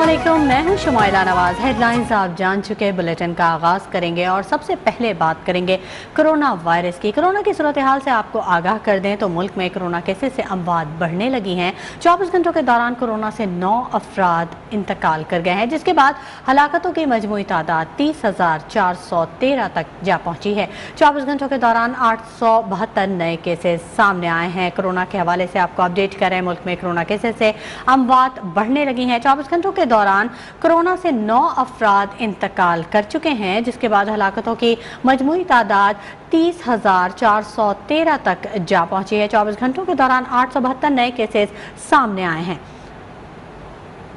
अस्सलामुअलैकुम, मैं हूं शुमाइला नवाज। हेडलाइंस आप जान चुके। बुलेटिन का आगाज़ करेंगे और सबसे पहले बात करेंगे कोरोना वायरस की। कोरोना की सूरत हाल से आपको आगाह कर दें तो मुल्क में कोरोना केसेस से अमवात बढ़ने लगी हैं। 24 घंटों के दौरान कोरोना से 9 अफराद इंतकाल कर गए हैं, जिसके बाद हलाकतों की मजमूई तादाद 30,413 तक जा पहुंची है। 24 घंटों के दौरान 872 नए केसेस सामने आए हैं। कोरोना के हवाले से आपको अपडेट करें, मुल्क में कोरोना केसेस से अमवात बढ़ने लगी हैं। 24 घंटों के दौरान कोरोना से 9 अफराद इंतकाल कर चुके हैं, जिसके बाद हलाकतों की मजमूई तादाद 30,413 तक जा पहुंची है। 24 घंटों के दौरान 872 नए केसेस सामने आए हैं।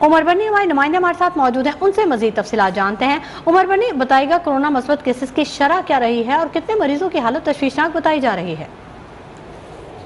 उमर बनी हमारे नुमाइंदे हमारे साथ मौजूद हैं, उनसे मजीद तफसीलात जानते हैं। उमर बनी, बताइएगा कोरोना मस्बत केसेस की शरह क्या रही है और कितने मरीजों की हालत तशवीशनाक बताई जा रही है?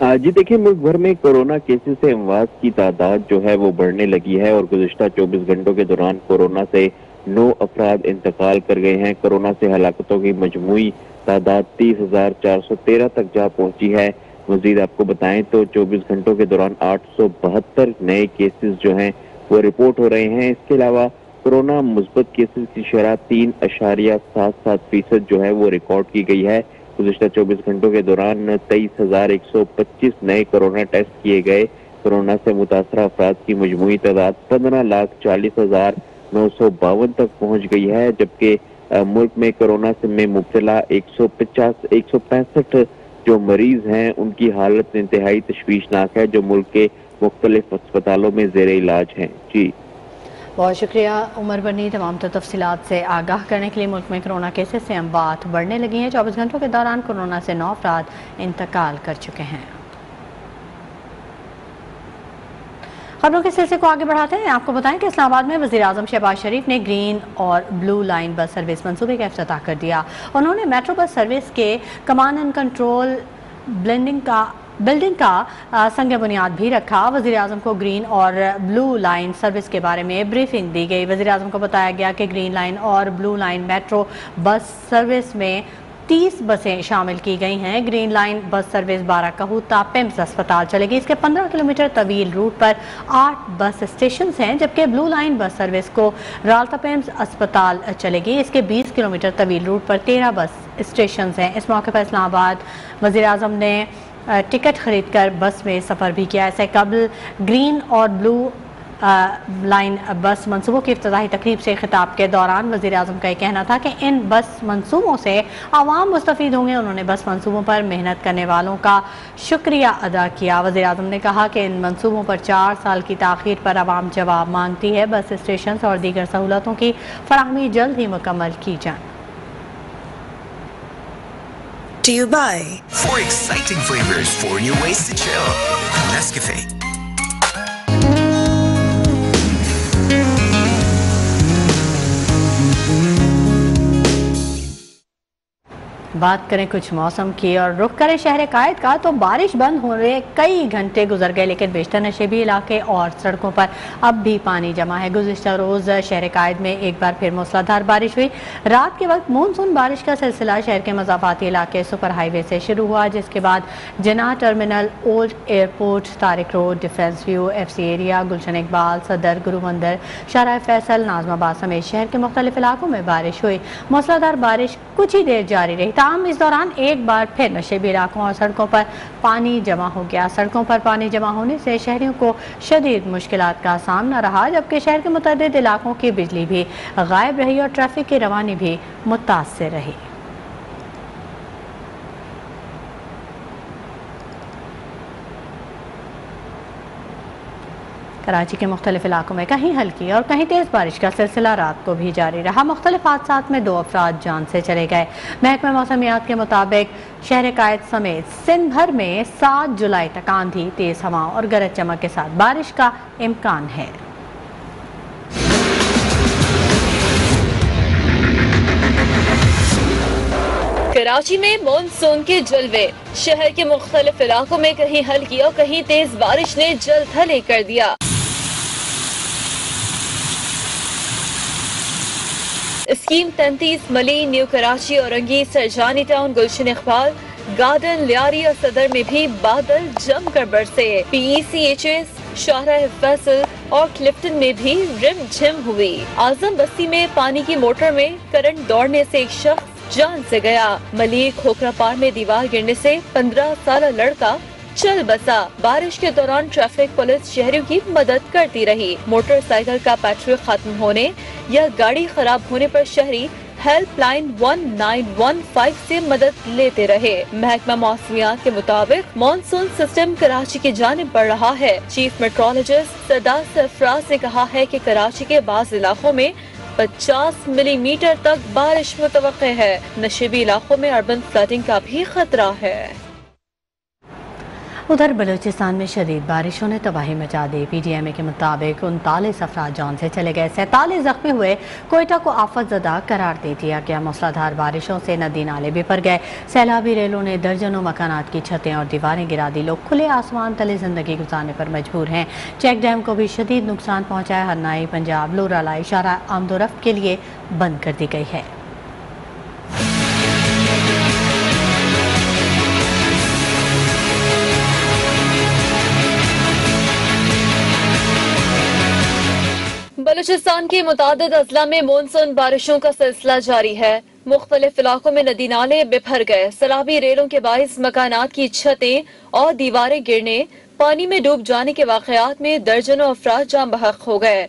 जी देखिए, मुल्क भर में कोरोना केसेस से अमवात की तादाद जो है वो बढ़ने लगी है और गुज़िश्ता 24 घंटों के दौरान कोरोना से 9 अफराद इंतकाल कर गए हैं। कोरोना से हलाकतों की मजमूई तादाद 30,413 तक जा पहुंची है। मजीद आपको बताएं तो 24 घंटों के दौरान 872 नए केसेस जो हैं वो रिपोर्ट हो रहे हैं। इसके अलावा कोरोना मुस्बत केसेस की शरह 3.77% जो है वो रिकॉर्ड की गई है। गुज़िश्ता 24 घंटों के दौरान 23,125 नए कोरोना टेस्ट किए गए। कोरोना से मुतासरा अफराद की मजमूई तादाद 15,40,952 तक पहुंच गई है, जबकि मुल्क में कोरोना से में मुब्तला 165 जो मरीज हैं उनकी हालत इंतहाई तशवीशनाक है, जो मुल्क के मुख्तलिफ अस्पतालों में ज़ेर इलाज हैं। जी बहुत शुक्रिया उमर बनी, तमाम तफसीलात से आगाह करने के लिए। मुल्क में कोरोना केसेस से अमवात बढ़ने लगी हैं। 24 घंटों के दौरान कोरोना से 9 अफराद इंतकाल कर चुके हैं। खबरों के सिलसिले को आगे बढ़ाते हैं। आपको बताएं कि इस्लामाबाद में वज़ीर आज़म शहबाज शरीफ ने ग्रीन और ब्लू लाइन बस सर्विस मंसूबे का इफ्तिताह कर दिया। उन्होंने मेट्रो बस सर्विस के कमांड एंड कंट्रोल बिल्डिंग का संग बुनियाद भी रखा। वज़ीर आज़म को ग्रीन और ब्लू लाइन सर्विस के बारे में ब्रीफिंग दी गई। वज़ीर आज़म को बताया गया कि ग्रीन लाइन और blue line metro bus service में 30 बसें शामिल की गई हैं। ग्रीन लाइन बस सर्विस बाराकहूता पिम्स अस्पताल चलेगी। इसके 15 किलोमीटर तवील रूट पर 8 बस स्टेशन हैं, जबकि ब्लू लाइन बस सर्विस को राल्ता पिम्स अस्पताल चलेगी। इसके 20 किलोमीटर तवील रूट पर 13 बस स्टेशन हैं। इस मौके पर इस्लामाबाद वज़ीर आज़म ने टिकट खरीद कर बस में सफ़र भी किया। ऐसे कबल ग्रीन और ब्लू लाइन बस मंसूबों की इफ्तिताही तकरीब से खिताब के दौरान वज़ीर आज़म का ये कहना था कि इन बस मंसूबों से आवाम मुस्तफ़ीद होंगे। उन्होंने बस मंसूबों पर मेहनत करने वालों का शुक्रिया अदा किया। वज़ीर आज़म ने कहा कि इन मंसूबों पर 4 साल की ताख़ीर पर आवाम जवाब मांगती है। बस स्टेशन और दीगर सहूलतों की फराहमी जल्द ही मुकम्मल की जाए। Do you buy? 4 exciting flavors, 4 new ways to chill. Nescafe. बात करें कुछ मौसम की और रुख करें शहर कायद का, तो बारिश बंद होने कई घंटे गुजर गए, लेकिन बेशतर नशेबी इलाके और सड़कों पर अब भी पानी जमा है। गुज़िश्ता रोज़ शहर कायद में एक बार फिर मूसलाधार बारिश हुई। रात के वक्त मानसून बारिश का सिलसिला शहर के मज़ाफ़ाती इलाके सुपर हाईवे से शुरू हुआ, जिसके बाद Jinnah terminal, old airport, Tariq road, defence view, FC area, Gulshan Iqbal, Saddar, Guru मंदिर, शाहराह फैसल, नाज़माबाद समेत शहर के मुख्तलिफ इलाकों में बारिश हुई। मूसलाधार बारिश कुछ ही देर जारी रही। इस दौरान एक बार फिर नशेबी इलाकों और सड़कों पर पानी जमा हो गया। सड़कों पर पानी जमा होने से शहरियों को शदीद मुश्किलात का सामना रहा, जबकि शहर के मुतअद्दिद इलाकों की बिजली भी गायब रही और ट्रैफिक की रवानी भी मुतासिर रही। कराची के मुख्तलिफ इलाकों में कहीं हल्की और कहीं तेज़ बारिश का सिलसिला रात को भी जारी रहा। मुख्तलिफ हादसात में 2 अफराद जान से चले गए। महकमा मौसमियात के मुताबिक शहर कायद समेत सिंध भर में 7 जुलाई तक आंधी, तेज़ हवाओं और गरज चमक के साथ बारिश का इम्कान है। कराची में मॉनसून के जलवे। शहर के मुख्तलिफ इलाकों में कहीं हल्की और कहीं तेज बारिश ने जलथल कर दिया। स्कीम 33, मली, न्यू कराची, औरंगी, सरजानी टाउन, गुलशन इकबाल, गार्डन, लियारी और सदर में भी बादल जमकर बरसे। PECHS शाहराह फैसल और क्लिफ्टन में भी रिम झिम हुई। आजम बस्ती में पानी की मोटर में करंट दौड़ने से एक शख्स जान से गया। मलिक खोखरापार में दीवार गिरने से 15 साल लड़का चल बसा। बारिश के दौरान ट्रैफिक पुलिस शहरियों की मदद करती रही। मोटरसाइकिल का पेट्रोल खत्म होने या गाड़ी खराब होने पर शहरी हेल्पलाइन 1915 से मदद लेते रहे। महकमा मौसमियात के मुताबिक मानसून सिस्टम कराची की जानिब बढ़ रहा है। चीफ मेट्रोलॉजिस्ट सरदार सरफराज ने कहा है कि कराची के बाज़ इलाकों में 50 मिलीमीटर तक बारिश मुतवक्के है। नशीबी इलाकों में अर्बन फ्लडिंग का भी खतरा है। उधर बलूचिस्तान में शदीद बारिशों ने तबाही मचा दी। PTMA के मुताबिक 39 अफराद जान से चले गए, 47 जख्मी हुए। कोयटा को आफत ज़दा करार दे दिया गया। मूसलाधार बारिशों से नदी नाले बिफर गए। सैलाबी रेलों ने दर्जनों मकानात की छतें और दीवारें गिरा दी। लोग खुले आसमान तले जिंदगी गुजारने पर मजबूर हैं। चेक डैम को भी शदीद नुकसान पहुँचा है। हरनाई, पंजाब, लोरालाई शारा आमदोरफ्त के लिए बंद कर दी गई है। बलूचिस्तान के मुतादिद अजला में मानसून बारिशों का सिलसिला जारी है। मुख्तलिफ इलाकों में नदी नाले बिफर गए। सैलाबी रेलों के बाइस मकानात की छतें और दीवारें गिरने, पानी में डूब जाने के वाकयात में दर्जनों अफराद जान बहक हो गए।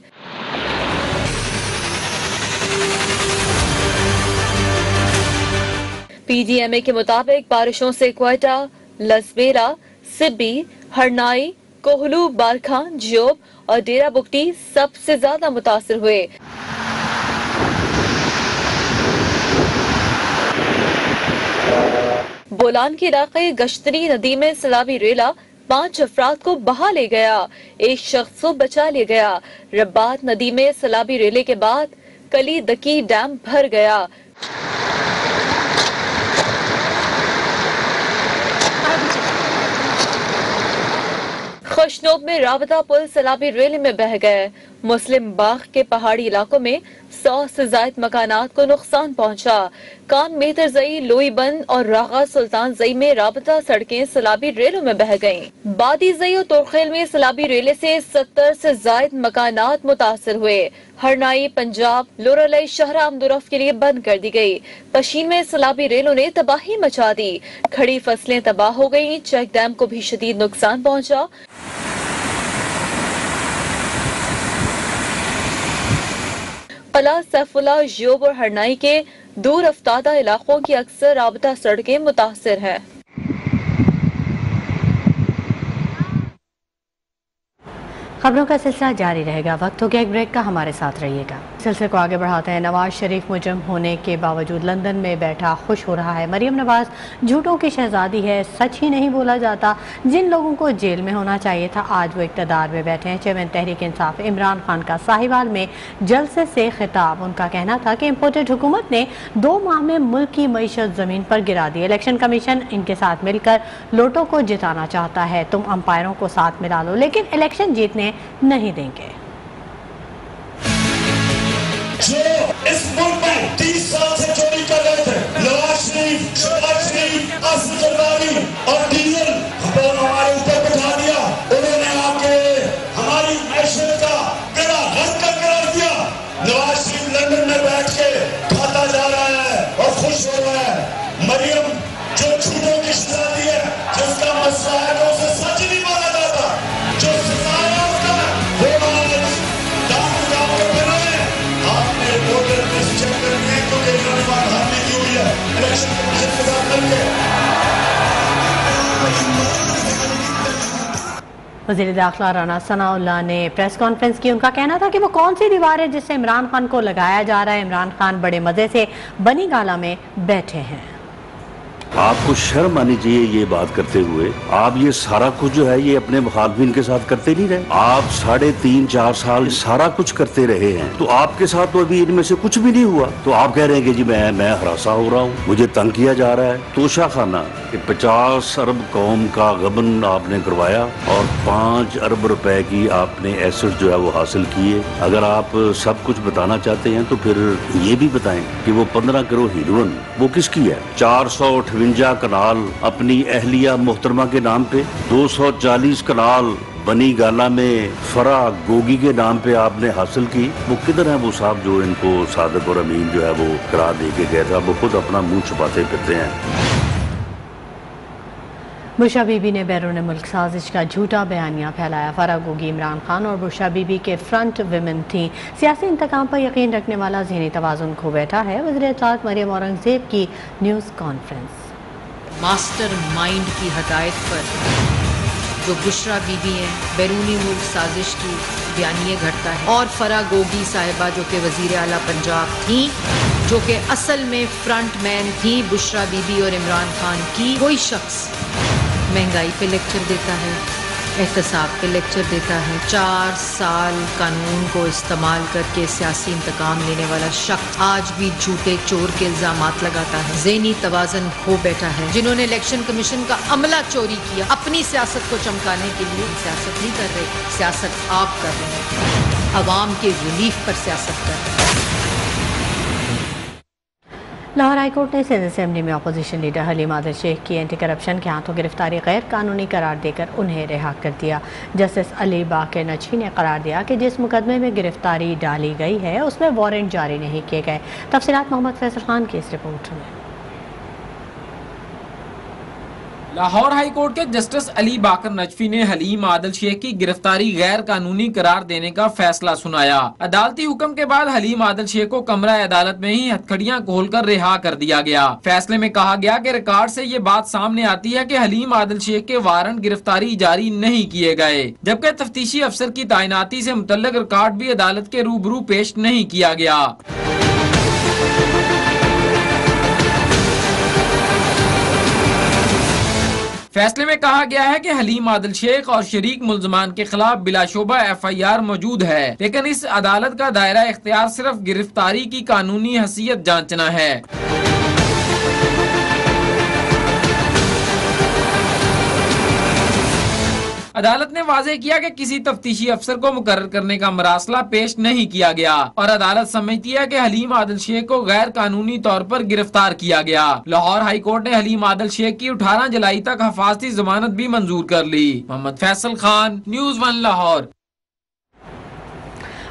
PTMA के मुताबिक बारिशों से क्वेटा, लसबेरा, सिब्बी, हरनाई, कोहलू, बारखान, जोब और डेरा बुगटी सबसे ज्यादा मुतासिर हुए। बोलान के इलाके गश्तनी नदी में सैलाबी रेला 5 अफराद को बहा ले गया। एक शख्स को बचा ले गया। रब्बात नदी में सैलाबी रेले के बाद कली दकी डैम भर गया। खुशनोब में राबता पुल सैलाबी रेले में बह गए। मुस्लिम बाग के पहाड़ी इलाकों में 100 से ज्यादा मकानात को नुकसान पहुंचा। कान मेहतरजई, लोईबंद और रागा सुल्तान जई में राबता सड़कें सैलाबी रेलों में बह गईं। बादी जई और तोरखेल में सैलाबी रेले से 70 से ज्यादा मकानात मुतासर हुए। हरनाई, पंजाब, लोरालाई शहर आमदोरफ्त के लिए बंद कर दी गई। पशीन में सैलाबी रेलों ने तबाही मचा दी। खड़ी फसलें तबाह हो गयी। चेक डैम को भी शदीद नुकसान पहुंचा। कला, सैफुल्ला, जोब और हरनाई के दूर अफ्तादा इलाकों की अक्सर राबता सड़कें मुतासिर है। खबरों का सिलसिला जारी रहेगा। वक्त हो गया एक ब्रेक का, हमारे साथ रहिएगा। सिलसिले को आगे बढ़ाते हैं। नवाज शरीफ मुजरिम होने के बावजूद लंदन में बैठा खुश हो रहा है। मरियम नवाज झूठों की शहजादी है, सच ही नहीं बोला जाता। जिन लोगों को जेल में होना चाहिए था आज वो इक़्तिदार में बैठे हैं। चेयरमैन तहरीक इंसाफ इमरान खान का साहिवाल में जलसे से खिताब। उनका कहना था कि इम्पोर्टेड हुकूमत ने 2 माह में मुल्क की मईशत जमीन पर गिरा दी। इलेक्शन कमीशन इनके साथ मिलकर लोटो को जिताना चाहता है। तुम अंपायरों को साथ मिला लो लेकिन इलेक्शन जीतने नहीं देंगे। जो इस मुल्क में 30 साल से चोरी कर रहे थे, नवाज शरीफ, शहबाज शरीफ, असद जरदारी और डीजल हमारे ऊपर बिठा दिया। उन्होंने आके हमारी मैशत का बेड़ा गर्क कर करार दिया। नवाज शरीफ लंदन में बैठ के खाता जा रहा है और खुश हो रहा है। मरियम जो झूठों की शहजादी है, जिसका मसला है तो उसे सच नहीं माना जाता। जो सजा है उसका वो आज दाम के बनाए। आपने वोटर लिस्ट चेक करनी है क्योंकि इन्होंने बात हमने की हुई है इलेक्शन कमीशन के साथ मिलकर। वज़ीर दाखिला राना सनाउल्लाह ने प्रेस कॉन्फ्रेंस की। उनका कहना था कि वो कौन सी दीवार है जिससे इमरान खान को लगाया जा रहा है। इमरान खान बड़े मजे से बनी गाला में बैठे हैं। आपको शर्म आनी चाहिए ये बात करते हुए। आप ये सारा कुछ जो है ये अपने मुखालफिन के साथ करते नहीं रहे। आप 3.5-4 साल सारा कुछ करते रहे हैं तो आपके साथ तो अभी इनमें से कुछ भी नहीं हुआ। तो आप कह रहे हैं कि जी मैं हरासा हो रहा हूँ, मुझे तंग किया जा रहा है। तोशा खाना कि 50 अरब कौम का गबन आपने करवाया और 5 अरब रुपए की आपने एसेट जो है वो हासिल किए। अगर आप सब कुछ बताना चाहते हैं तो फिर ये भी बताएं कि वो 15 करोड़ हीरोइन वो किसकी है। 458 कनाल अपनी अहलिया मोहतरमा के नाम पे, 240 कनाल बनी गाला में फरा गोगी के नाम पे आपने हासिल की, वो किधर है वो साहब जो इनको सादिक और अमीन जो है वो करार दे के गए थे? वो खुद अपना मुंह छुपाते फिरते हैं। बुशरा बीबी ने बैरून मुल्क साजिश का झूठा बयानिया फैलाया। फराह गोगी इमरान खान और बुशरा बीबी के फ्रंट विमेन थी। सियासी इंतकाम पर यकीन रखने वाला ज़हनी तवाज़ुन खो बैठा है। वज़ीर इत्तलात मरियम औरंगज़ेब की न्यूज़ कॉन्फ्रेंस। मास्टर माइंड की हदायत पर जो बुशरा बीबी हैं, बैरूनी मुल्क साजिश की बयानिए घटता है, और फराह गोगी साहिबा जो कि वज़ीर आला पंजाब थी, जो कि असल में फ्रंट मैन थी बुशरा बीबी और इमरान खान की। कोई शख्स महंगाई पे लेक्चर देता है, एहतसाब पे लेक्चर देता है, 4 साल कानून को इस्तेमाल करके सियासी इंतकाम लेने वाला शख्स आज भी झूठे चोर के इल्जामात लगाता है। ज़हनी तवाज़ुन खो बैठा है। जिन्होंने इलेक्शन कमीशन का अमला चोरी किया, अपनी सियासत को चमकाने के लिए सियासत नहीं कर रहे, सियासत आप कर रहे हैं, अवाम के रिलीफ पर सियासत कर रहे हैं। लाहौर हाई कोर्ट ने सिंध असेंबली में अपोजिशन लीडर हलीम आदिल शेख की एंटी करप्शन के हाथों गिरफ्तारी गैर कानूनी करार देकर उन्हें रिहा कर दिया। जस्टिस अली बाकर नजफी ने करार दिया कि जिस मुकदमे में गिरफ्तारी डाली गई है उसमें वारंट जारी नहीं किए गए। तफसीलात मोहम्मद फैसल खान की इस रिपोर्ट में। लाहौर हाई कोर्ट के जस्टिस अली बाकर नजफी ने हलीम आदिल शेख की गिरफ्तारी गैर कानूनी करार देने का फैसला सुनाया। अदालती हुक्म के बाद हलीम आदिल शेख को कमरा अदालत में ही हथकड़ियां खोलकर रिहा कर दिया गया। फैसले में कहा गया कि रिकॉर्ड से ये बात सामने आती है कि हलीम आदिल शेख के वारंट गिरफ्तारी जारी नहीं किए गए, जबकि तफ्तीशी अफसर की तैनाती से मुतल्लिक रिकॉर्ड भी अदालत के रूबरू पेश नहीं किया गया। फैसले में कहा गया है कि हलीम आदिल शेख और शरीक मुल्जमान के खिलाफ बिलाशुबा FIR मौजूद है, लेकिन इस अदालत का दायरा इख्तियार सिर्फ गिरफ्तारी की कानूनी हैसियत जांचना है। अदालत ने वाज़ेह किया कि किसी तफ्तीशी अफसर को मुकर्रर करने का मरासला पेश नहीं किया गया और अदालत समझती है कि हलीम आदिल शेख को गैर कानूनी तौर पर गिरफ्तार किया गया। लाहौर हाई कोर्ट ने हलीम आदिल शेख की 18 जुलाई तक हिफाजती जमानत भी मंजूर कर ली। मोहम्मद फैसल खान, न्यूज़ 1 लाहौर।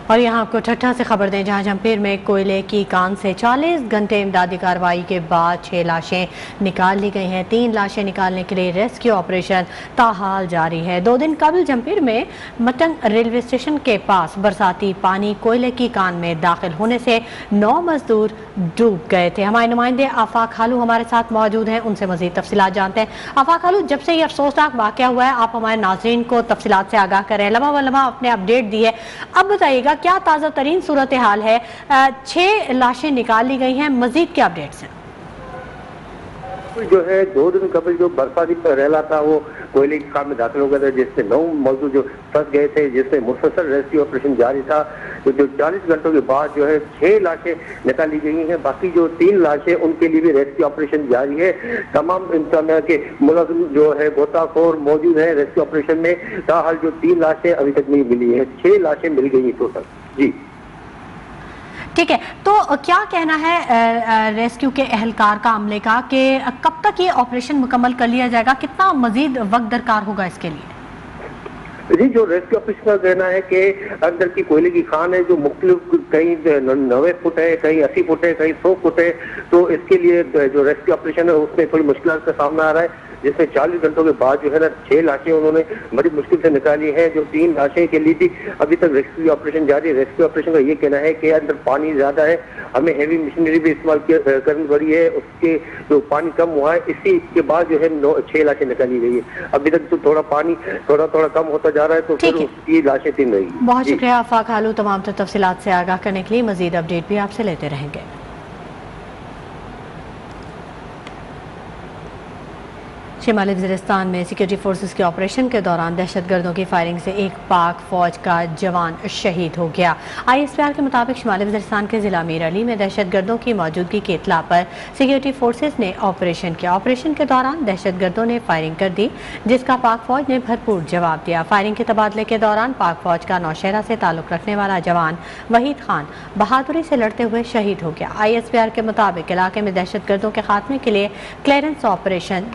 और यहाँ आपको ठट्ठा से खबर दें, जहाँ जमपीर में कोयले की कान से 40 घंटे इमदादी कार्रवाई के बाद 6 लाशें निकाल ली गई हैं। 3 लाशें निकालने के लिए रेस्क्यू ऑपरेशन ताहाल जारी है। 2 दिन कबल जमपीर में मटन रेलवे स्टेशन के पास बरसाती पानी कोयले की कान में दाखिल होने से 9 मजदूर डूब गए थे। हमारे नुमाइंदे आफाक हालू हमारे साथ मौजूद हैं, उनसे मजीद तफसीलात जानते हैं। आफाक हालू, जब से ये अफसोसनाक वाक़या हुआ है, आप हमारे नाज़रीन को तफसीलात से आगाह करें। लम्हा व लम्हा आपने अपडेट दी है, अब बताइएगा क्या ताज़ा तरीन सूरत हाल है? 6 लाशें निकाल ली गई हैं, मजीद क्या अपडेट्स हैं? जो है 2 दिन कबल जो बर्फानी रेला था वो कोयले की खान में दाखिल हो गया था, जिसमें 9 मजदूर जो फंस गए थे, जिसमें मुसलसल रेस्क्यू ऑपरेशन जारी था। तो जो 40 घंटों के बाद जो है 6 लाशें निकाली गई हैं। बाकी जो 3 लाशें उनके लिए भी रेस्क्यू ऑपरेशन जारी है। तमाम इंसान के मुलजिम जो है गोताखोर मौजूद है रेस्क्यू ऑपरेशन में। ताहाल जो 3 लाशें अभी तक नहीं मिली है, 6 लाशें मिल गई टोटल। जी ठीक है, तो क्या कहना है रेस्क्यू के एहलकार का अमले का कि कब तक ये ऑपरेशन मुकम्मल कर लिया जाएगा? कितना मजीद वक्त दरकार होगा इसके लिए? जी, जो रेस्क्यू ऑफिसर का कहना है कि अंदर की कोयले की खान है जो मुख्तलिफ कहीं 90 फुट है, कहीं 80 फुट है, कहीं 100 फुट है। तो इसके लिए जो रेस्क्यू ऑपरेशन है उसमें थोड़ी मुश्किल का सामना आ रहा है, जिसमें 40 घंटों के बाद जो है ना 6 लाशें उन्होंने बड़ी मुश्किल से निकाली हैं। जो 3 लाशें के लिए भी अभी तक रेस्क्यू ऑपरेशन जारी है। रेस्क्यू ऑपरेशन का ये कहना है कि अंदर पानी ज्यादा है, हमें हेवी मशीनरी भी इस्तेमाल करनी पड़ी है, उसके जो पानी कम हुआ है, इसी के बाद जो है 6 लाशें निकाली गई है। अभी तक तो थोड़ा पानी थोड़ा कम होता जा रहा है, तो फिर उसकी लाशें 3 रहेगी। बहुत शुक्रिया आफाक हालू, तमाम तफसीलात से आगाह करने के लिए। मजीद अपडेट भी आपसे लेते रहेंगे। शिमाली वज़ीरिस्तान में सिक्योरिटी फोर्सेस के ऑपरेशन के दौरान दहशतगर्दों की फायरिंग से एक पाक फौज का जवान शहीद हो गया। ISPR के मुताबिक शिमाली वज़ीरिस्तान के ज़िला मीर अली में दहशतगर्दों की मौजूदगी की इत्तला पर सिक्योरिटी फोर्सेस ने ऑपरेशन किया। ऑपरेशन के दौरान दहशतगर्दों ने फायरिंग कर दी, जिसका पाक फौज ने भरपूर जवाब दिया। फायरिंग के तबादले के दौरान पाक फौज का नौशहरा से ताल्लुक़ रखने वाला जवान वहीद खान बहादुरी से लड़ते हुए शहीद हो गया। ISPR के मुताबिक इलाके में दहशतगर्दों के खात्मे के लिए क्लियरेंस ऑपरेशन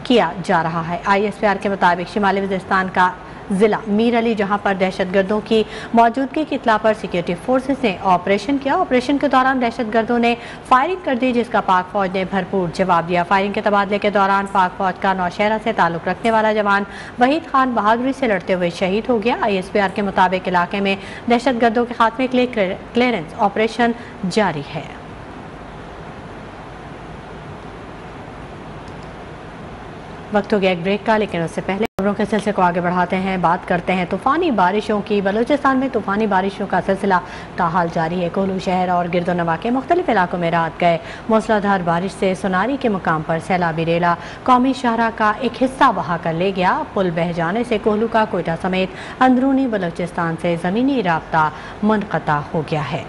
किया जा रहा है। ISPR के मुताबिक शिमाली वज़ीरिस्तान का ضلع میر علی جہاں پر دہشت گردوں کی موجودگی کی اطلاع پر سیکورٹی فورسز نے آپریشن کیا۔ آپریشن کے دوران دہشت گردوں نے فائرنگ کر دی جس کا پاک فوج نے بھرپور جواب دیا۔ فائرنگ کے تبادلے کے دوران پاک فوج کا نوشہرہ سے تعلق رکھنے والا جوان وحید خان بہادری سے لڑتے ہوئے شہید ہو گیا۔ ISPR کے مطابق علاقے میں دہشت گردوں کے خاتمے کے لیے کلیئرنس آپریشن جاری ہے۔ وقت ہو گیا ایک بریک کا، لیکن اس سے پہلے خبروں کے سلسلے کو آگے بڑھاتے ہیں، بات کرتے ہیں طوفانی بارشوں کی۔ بلوچستان میں طوفانی بارشوں کا سلسلہ تاحال جاری ہے۔ کوہلو شہر اور گرد و نواح کے مختلف علاقوں میں رات گئے موسلادھار بارش سے سوناری کے مقام پر سیلابی ریلا قومی شاہراہ کا ایک حصہ بہا کر لے گیا۔ پل بہہ جانے سے کوہلو کا کوئٹہ سمیت اندرونی بلوچستان سے زمینی رابطہ منقطع ہو گیا ہے۔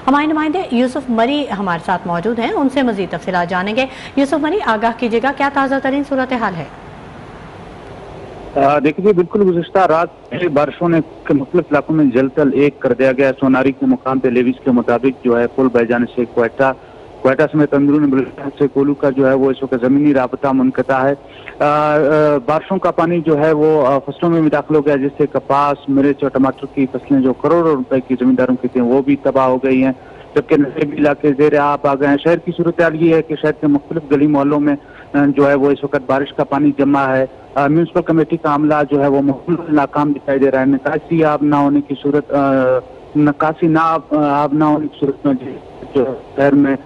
ہمارے نمائندے یوسف مری ہمارے ساتھ موجود ہیں، ان سے مزید تفصیلات جانیں گے۔ یوسف مری، آگاہ کیجیے گا، کیا تازہ ترین صورتحال ہے؟ دیکھیے، بالکل گزشتہ رات بارشوں نے مختلف علاقوں میں جل تل ایک کر دیا گیا۔ سوناری کے مقام پہ لیویز کے مطابق جو ہے پل بہ جانے سے کوئٹہ سمیت اندرونی بلوچستان سے کوہلو کا جو ہے وہ اس وقت زمینی رابطہ منقطع ہے۔ بارشوں کا پانی جو ہے وہ فصلوں میں بھی داخل ہو گیا، جس سے کپاس، مرچ اور ٹماٹر کی فصلیں جو کروڑوں روپے کی زمینداروں کی تھیں وہ بھی تباہ ہو گئی ہیں، جبکہ نصیبی علاقے زیر آب آ گئے ہیں۔ شہر کی صورتحال یہ ہے کہ شہر کے مختلف گلی محلوں میں جو ہے وہ اس وقت بارش کا پانی جمع ہے۔ میونسپل کمیٹی کا عملہ جو ہے وہ مکمل ناکام دکھائی دے رہا ہے۔ نکاسی آب نہ ہونے کی صورت میں جو شہر میں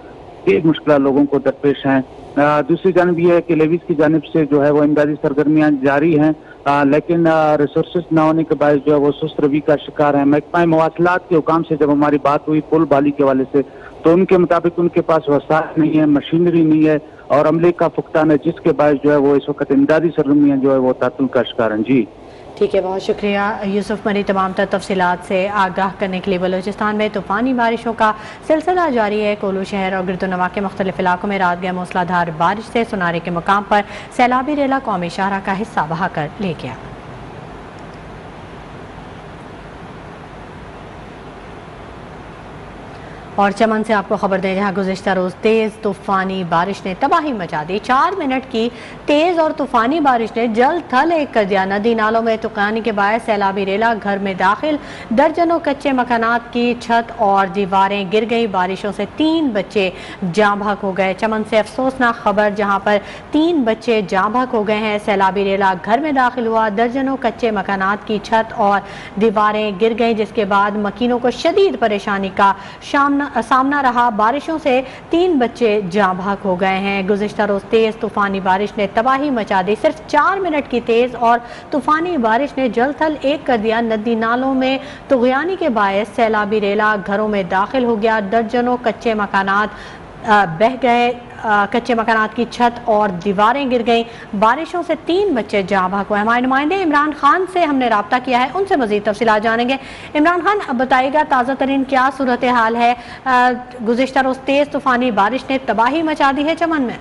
ایک مشکلات لوگوں کو درپیش ہیں۔ دوسری جانب یہ ہے کہ لیویز کی جانب سے جو ہے وہ امدادی سرگرمیاں جاری ہیں، لیکن ریسورسز نہ ہونے کے باعث جو ہے وہ سست روی کا شکار ہیں۔ محکمہ مواصلات کے حکام سے جب ہماری بات ہوئی پل بالی کے حوالے سے، تو ان کے مطابق ان کے پاس وسائل نہیں ہے، مشینری نہیں ہے اور عملے کا فقدان ہے، جس کے باعث جو ہے وہ اس وقت امدادی سرگرمیاں جو ہے وہ تعطل کا شکار ہیں۔ جی ٹھیک ہے، بہت شکریہ یوسف مری تمام تر تفصیلات سے آگاہ کرنے کے لیے۔ بلوچستان میں طوفانی بارشوں کا سلسلہ جاری ہے۔ کوہلو شہر اور گرد و نواح کے مختلف علاقوں میں رات گئے موسلادھار بارش سے سوناری کے مقام پر سیلابی ریلا قومی شاہراہ کا حصہ بہا کر لے گیا۔ اور چمن سے آپ کو خبر دیں جہاں گزشتہ روز تیز طوفانی بارش نے تباہی مچا دی۔ 4 منٹ کی تیز اور طوفانی بارش نے جل تھل ایک کر دیا۔ ندی نالوں میں طوفانی کے باعث سیلابی ریلا گھر میں داخل، درجنوں کچے مکانات کی چھت اور دیواریں گر گئی۔ بارشوں سے 3 بچے جاں بحق ہو گئے۔ چمن سے افسوسناک خبر جہاں پر 3 بچے جاں بحق ہو گئے ہیں۔ سیلابی ریلا گھر میں داخل ہوا، درجنوں کچے مکانات کی چھت اور دیواریں گر گئیں، جس کے بعد مکینوں کو شدید پریشانی کا سامنا رہا۔ بارشوں سے 3 بچے جاں بحق ہو گئے ہیں۔ گزشتہ روز تیز طوفانی بارش نے تباہی مچا دی۔ صرف 4 منٹ کی تیز اور طوفانی بارش نے جل تھل ایک کر دیا۔ ندی نالوں میں طغیانی کے باعث سیلابی ریلا گھروں میں داخل ہو گیا، درجنوں کچے مکانات بہہ گئے، کچے مکانات کی چھت اور دیواریں گر گئیں۔ بارشوں سے 3 بچے جاں بحق ہوئے۔ ہمارے نمائندے عمران خان سے ہم نے رابطہ کیا ہے، ان سے مزید تفصیلات جانیں گے۔ عمران خان، اب بتائیے گا تازہ ترین کیا صورتحال ہے؟ گزشتہ روز تیز طوفانی بارش نے تباہی مچا دی ہے چمن میں۔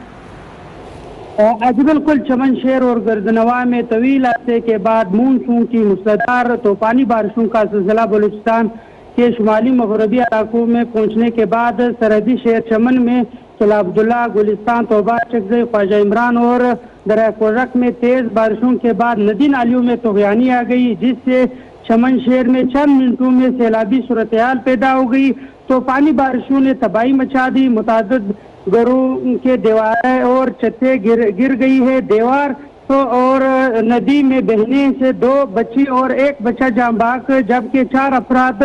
جی بالکل، چمن شہر اور گرد نواح میں طویل عرصے کے بعد مونسون کی موسلادھار طوفانی بارشوں کا سلسلہ بلوچستان کے شمالی مغربی علاقوں میں پہنچنے کے بعد سرحدی شہر چمن میں قلعہ عبداللہ، گلستان، توبہ، چکزئی، خواجہ عمران اور درہ کورک میں تیز بارشوں کے بعد ندی نالیوں میں طغیانی آ گئی، جس سے چمن شہر میں چند منٹوں میں سیلابی صورتحال پیدا ہو گئی۔ طوفانی بارشوں نے تباہی مچا دی، متعدد گھروں کے دیواریں اور چھتیں گر گئی ہے۔ دیوار اور ندی میں بہنے سے 2 بچی اور 1 بچہ جاں بحق جبکہ 4 افراد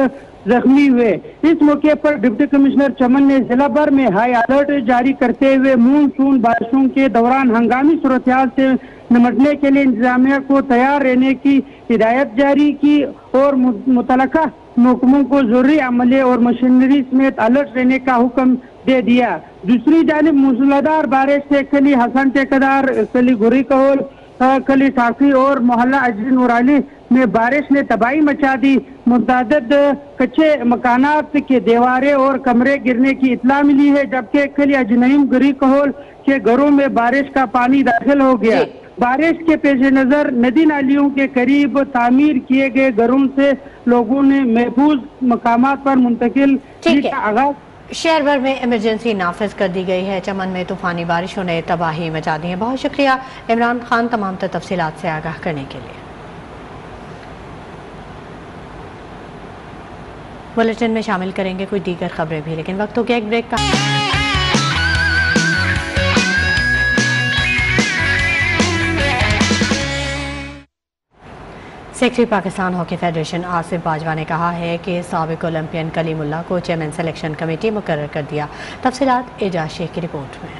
زخمی ہوئے۔ اس موقع پر ڈپٹی کمشنر چمن نے ضلع بھر میں ہائی الرٹ جاری کرتے ہوئے مونسون بارشوں کے دوران ہنگامی صورتحال سے نمٹنے کے لیے انتظامیہ کو تیار رہنے کی ہدایت جاری کی اور متعلقہ محکموں کو ضروری عملے اور مشینری سمیت الرٹ رہنے کا حکم دے دیا۔ دوسری جانب موسلادھار بارش سے کلی حسن ٹیکدار، کلی گوری کہول، کلی ٹاکی اور محلہ اجری نورالی میں بارش نے تباہی مچا دی۔ متعدد کچے مکانات کے دیواریں اور کمرے گرنے کی اطلاع ملی ہے، جبکہ کلی اجنیم گری کہول کے گھروں میں بارش کا پانی داخل ہو گیا۔ بارش کے پیش نظر ندی نالیوں کے قریب تعمیر کیے گئے گھروں سے لوگوں نے محفوظ مقامات پر منتقل کا آغاز शहर भर में इमरजेंसी नाफिज कर दी गई है। चमन में तूफानी बारिशों ने तबाही मचा दी है। बहुत शुक्रिया इमरान खान तमाम तफसीलात से आगाह करने के लिए। बुलेटिन में शामिल करेंगे कोई दीगर खबरें भी, लेकिन वक्त हो गया एक ब्रेक का। Secretary Pakistan hockey federation Asif Bajwa ने कहा है कि साबिक ओलंपियन कलीमुल्लाह को चेयरमैन सिलेक्शन कमेटी मुकर्रर कर दिया। तफसीलात एजाज शेख की रिपोर्ट में।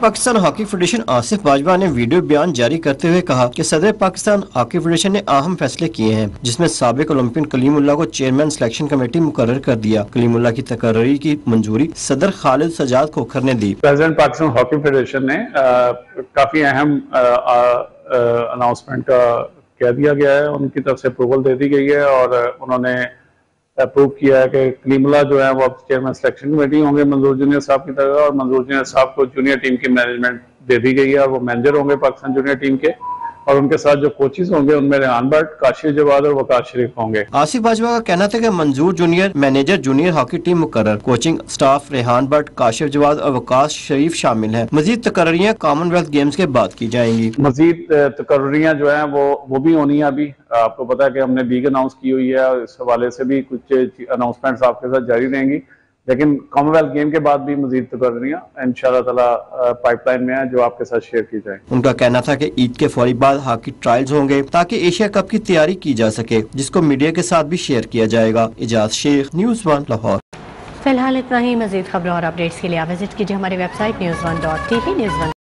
पाकिस्तान हॉकी फेडरेशन आसिफ बाजवा ने वीडियो बयान जारी करते हुए कहा कि सदर पाकिस्तान हॉकी फेडरेशन ने अहम फैसले किए हैं, जिसमें साबिक ओलंपियन कलीमुल्लाह को चेयरमैन सिलेक्शन कमेटी मुकर्रर कर दिया। कलीमुल्लाह की तकर्री की मंजूरी सदर खालिद सजाद खोखर ने दी। प्रेसिडेंट पाकिस्तान हॉकी फेडरेशन ने काफी अहम अनाउंसमेंट का कह दिया गया है, उनकी तरफ से अप्रूवल दे दी गई है और उन्होंने अप्रूव किया है कि कलीमुल्लाह जो है वो अब चेयरमैन सिलेक्शन कमेटी होंगे मंजूर जूनियर साहब की तरह, और मंजूर जूनियर साहब को जूनियर टीम की मैनेजमेंट दे दी गई है और वो मैनेजर होंगे पाकिस्तान जूनियर टीम के, और उनके साथ जो कोचेस होंगे उनमें रेहान भट्ट, काशिफ जवाद और वकास शरीफ होंगे। आसिफ बाजवा का कहना था कि मंजूर junior manager junior hockey team मुकर्रर, कोचिंग स्टाफ रेहान भट्ट, काशिफ जवाद और वकास शरीफ शामिल हैं। मजीद तकर्रियां कॉमनवेल्थ गेम्स के बाद की जाएंगी। मजीद तकर्रियां जो है वो भी होनी है। अभी आपको पता है कि हमने लीग अनाउंस की हुई है और इस हवाले से भी कुछ अनाउंसमेंट्स आपके साथ जारी रहेंगी, लेकिन कॉमनवेल्थ गेम के बाद भी मजीद तकर्रियां इंशाअल्लाह ताला पाइपलाइन में है जो आपके साथ शेयर की जाए। उनका कहना था कि ईद के फौरी बाद हॉकी ट्रायल्स होंगे ताकि एशिया कप की तैयारी की जा सके, जिसको मीडिया के साथ भी शेयर किया जाएगा। इजाज शेख, न्यूज़ 1 लाहौर। फिलहाल इतना ही। मजीद खबरों और अपडेट्स के लिए आप विजिट कीजिए हमारी वेबसाइट news1.tv। न्यूज़ 1